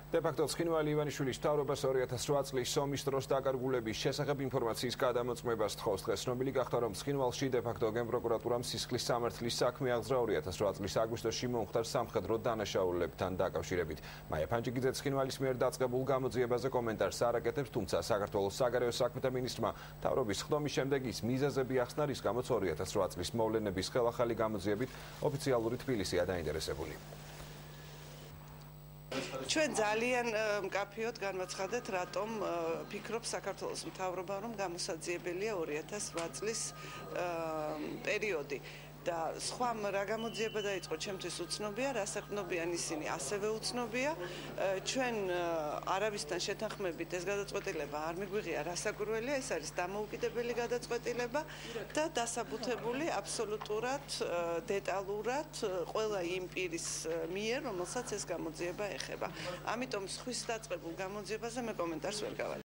დე-ფაქტო ცხინვალი ივანიშვილის მთავრობას 2008 წლის ომის დროს დაკარგულების შესახებ ინფორმაციის გადამოწმებას თხოვს. დღეს ცნობილი გახდა, რომ ცხინვალში დე-ფაქტო გენპროკურატურამ სისხლის სამართლის საქმე აღძრა 2008 წლის აგვისტოში მომხდარ სამხედრო დანაშაულებთან დაკავშირებით. მაია ფანჯიკიძე ცხინვალის მიერ დაწყებულ გამოძიებაზე კომენტარს არ აკეთებს, თუმცა საქართველოს საგარეო საქმეთა მინისტრმა მთავრობის ხდომის შემდეგ ის მიზეზები ახსნა, რის გამოც 2008 წლის მოვლენების ხელახალი გამოძიებით ოფიციალური თბილისია დაინტერესებული. ჩვენ ძალიან მკაფიოდ განვაცხადეთ, რატომ ფიქრობს საქართველოს მთავრობა, რომ გამოსაძიებელია 2008 წლის პერიოდი. და სხვა რა გამოძიება დაიწყო, ჩემთვის უცნობია, რა საქმნობიან ისინი ასევე უცნობია. ჩვენ არავისთან შეთანხმებით ეს გადაწყვეტილება არ მიგვიღია რასაკვირველია, ეს არის დამოუკიდებელი გადაწყვეტილება და დასაბუთებული აბსოლუტურად დეტალურად ყველა იმ პირის მიერ, რომელსაც ეს გამოძიება ეხება. ამიტომ სხვის დაწყებულ გამოძიებაზე მე კომენტარს ვერ გავაკეთებ.